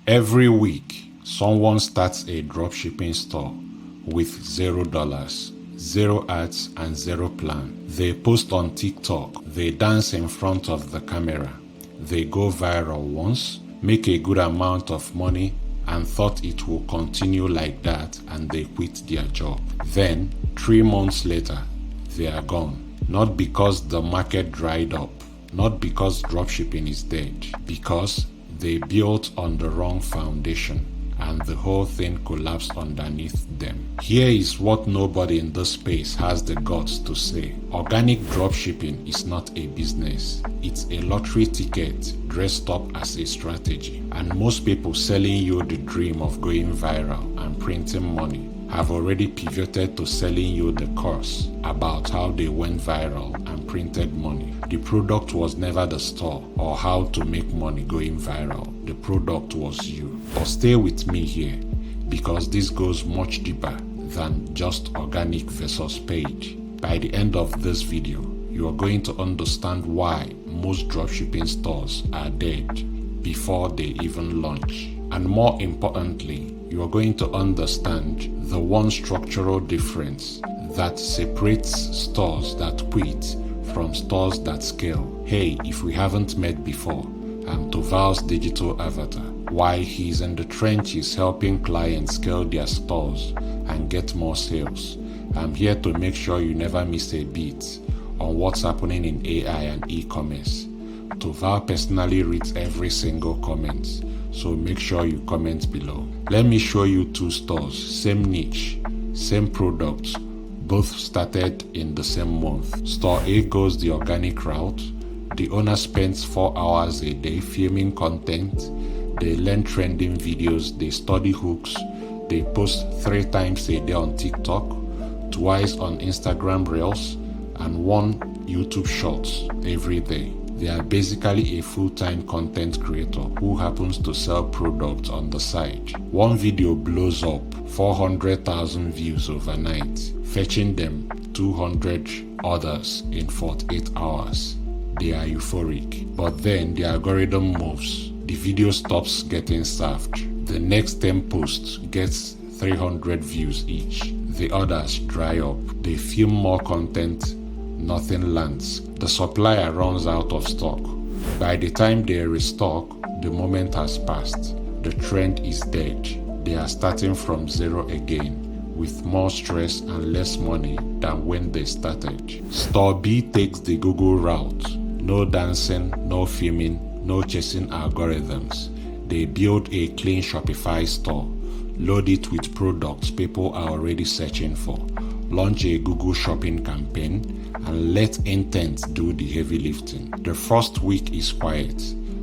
Every week, someone starts a dropshipping store with $0, 0 ads and 0 plan. They post on TikTok, they dance in front of the camera, they go viral once, make a good amount of money and thought it will continue like that, and they quit their job. Then, 3 months later, they are gone. Not because the market dried up, not because dropshipping is dead, because they built on the wrong foundation and the whole thing collapsed underneath them. Here is what nobody in this space has the guts to say. Organic dropshipping is not a business. It's a lottery ticket dressed up as a strategy. And most people selling you the dream of going viral and printing money have already pivoted to selling you the course about how they went viral and printed money. The product was never the store or how to make money going viral. The product was you. But stay with me here, because this goes much deeper than just organic versus paid. By the end of this video, you are going to understand why most dropshipping stores are dead before they even launch. And more importantly, you are going to understand the one structural difference that separates stores that quit from stores that scale. Hey, if we haven't met before, I'm Toval's digital avatar. While he's in the trenches helping clients scale their stores and get more sales, I'm here to make sure you never miss a beat on what's happening in AI and e-commerce. Toval personally reads every single comment, so make sure you comment below. Let me show you 2 stores, same niche, same products, both started in the same month. Store A goes the organic route. The owner spends 4 hours a day filming content. They learn trending videos, they study hooks, they post 3 times a day on TikTok, twice on Instagram Reels, and 1 YouTube Shorts every day. They are basically a full-time content creator who happens to sell products on the side. One video blows up 400,000 views overnight, fetching them 200 others in 48 hours. They are euphoric, but then the algorithm moves. The video stops getting served. The next 10 posts gets 300 views each. The others dry up. They film more content, nothing lands. The supplier runs out of stock. By the time they restock, the moment has passed. The trend is dead. They are starting from zero again, with more stress and less money than when they started. Store B takes the Google route. No dancing, no filming, no chasing algorithms. They build a clean Shopify store, load it with products people are already searching for, launch a Google shopping campaign, and let intent do the heavy lifting. The first week is quiet.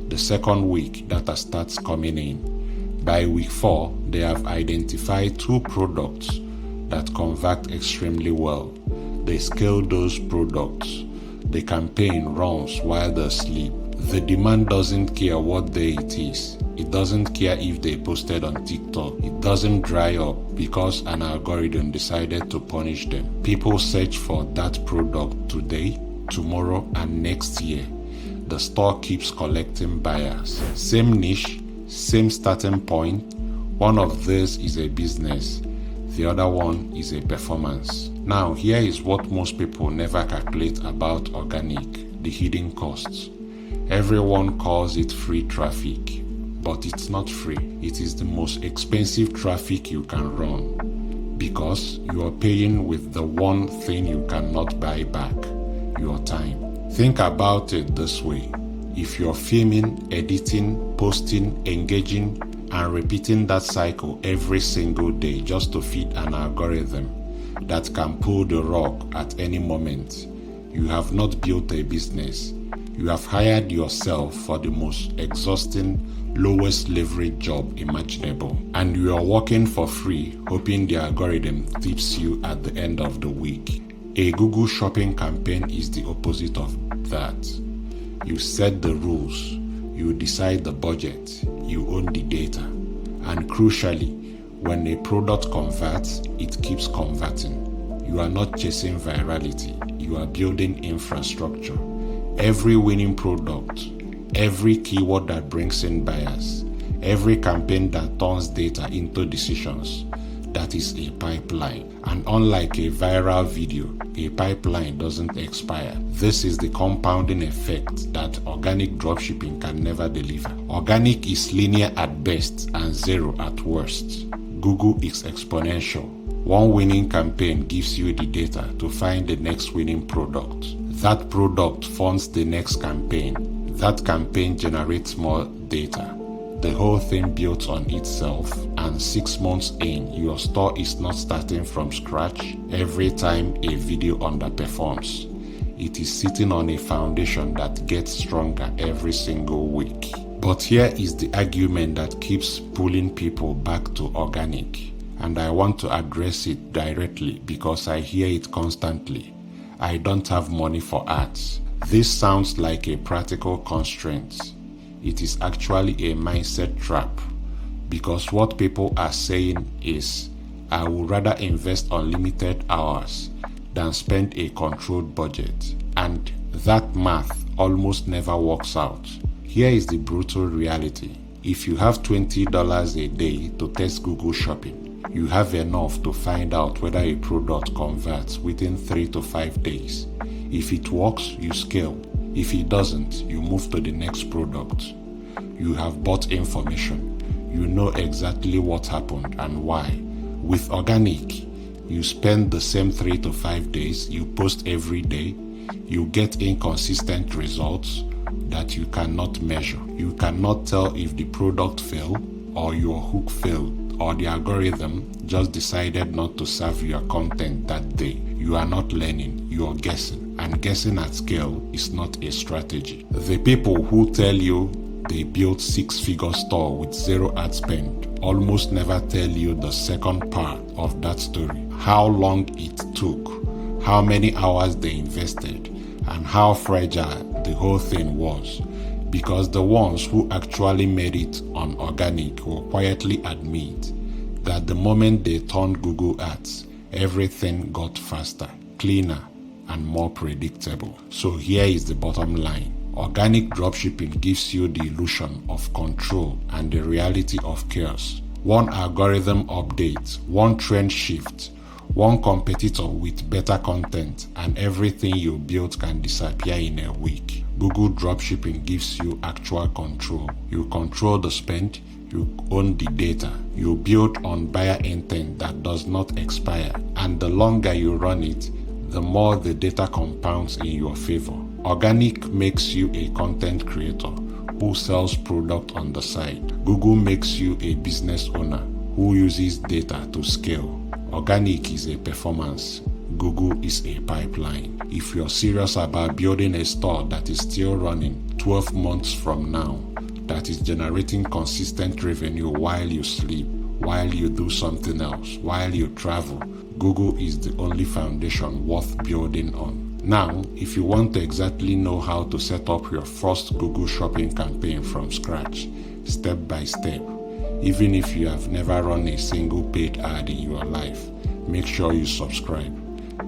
The second week, data starts coming in. By week 4, they have identified 2 products that convert extremely well. They scale those products. The campaign runs while they sleep. The demand doesn't care what day it is. It doesn't care if they posted on TikTok. It doesn't dry up because an algorithm decided to punish them. People search for that product today, tomorrow, and next year. The store keeps collecting buyers. Same niche, same starting point. One of these is a business. The other one is a performance. Now, here is what most people never calculate about organic, the hidden costs. Everyone calls it free traffic, but it's not free. It is the most expensive traffic you can run, because you are paying with the one thing you cannot buy back, your time. Think about it this way. If you're filming, editing, posting, engaging, and repeating that cycle every single day just to feed an algorithm that can pull the rug at any moment, you have not built a business. You have hired yourself for the most exhausting, lowest leverage job imaginable, and you are working for free, hoping the algorithm tips you at the end of the week. A Google shopping campaign is the opposite of that. You set the rules, you decide the budget, you own the data, and crucially, when a product converts, it keeps converting. You are not chasing virality, you are building infrastructure. Every winning product, every keyword that brings in buyers, Every campaign that turns data into decisions, that is a pipeline. And unlike a viral video, a pipeline doesn't expire. This is the compounding effect that organic dropshipping can never deliver. Organic is linear at best and zero at worst. Google is exponential. One winning campaign gives you the data to find the next winning product. That product funds the next campaign. That campaign generates more data. The whole thing built on itself, and 6 months in, your store is not starting from scratch every time a video underperforms. It is sitting on a foundation that gets stronger every single week. But here is the argument that keeps pulling people back to organic, and I want to address it directly because I hear it constantly. I don't have money for ads. This sounds like a practical constraint. It is actually a mindset trap, because what people are saying is, I would rather invest unlimited hours than spend a controlled budget, and that math almost never works out. Here is the brutal reality. If you have $20 a day to test Google Shopping, you have enough to find out whether a product converts within 3 to 5 days. If it works, you scale. If it doesn't, you move to the next product. You have bought information. You know exactly what happened and why. With organic, you spend the same 3 to 5 days, you post every day, you get inconsistent results that you cannot measure. You cannot tell if the product failed or your hook failed or the algorithm just decided not to serve your content that day. You are not learning, you are guessing, and guessing at scale is not a strategy. The people who tell you they built 6-figure store with zero ad spend almost never tell you the second part of that story. How long it took, how many hours they invested, and how fragile the whole thing was. Because the ones who actually made it on organic will quietly admit that the moment they turned Google ads, everything got faster, cleaner, and more predictable. So here is the bottom line. Organic dropshipping gives you the illusion of control and the reality of chaos. One algorithm update, one trend shift, one competitor with better content, and everything you built can disappear in a week. Google dropshipping gives you actual control. You control the spend, you own the data, you build on buyer intent that does not expire, and the longer you run it, the more the data compounds in your favor. Organic makes you a content creator who sells product on the side. Google makes you a business owner who uses data to scale. Organic is a performance. Google is a pipeline. If you're serious about building a store that is still running 12 months from now, that is generating consistent revenue while you sleep, while you do something else, while you travel, Google is the only foundation worth building on. Now, if you want to exactly know how to set up your first Google Shopping campaign from scratch, step by step, even if you have never run a single paid ad in your life, make sure you subscribe.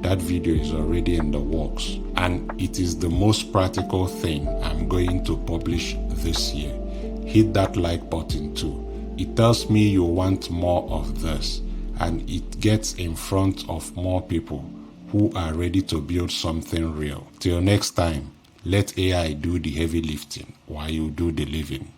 That video is already in the works, and it is the most practical thing I'm going to publish this year. Hit that like button too. It tells me you want more of this, and it gets in front of more people who are ready to build something real. Till next time, let AI do the heavy lifting while you do the living.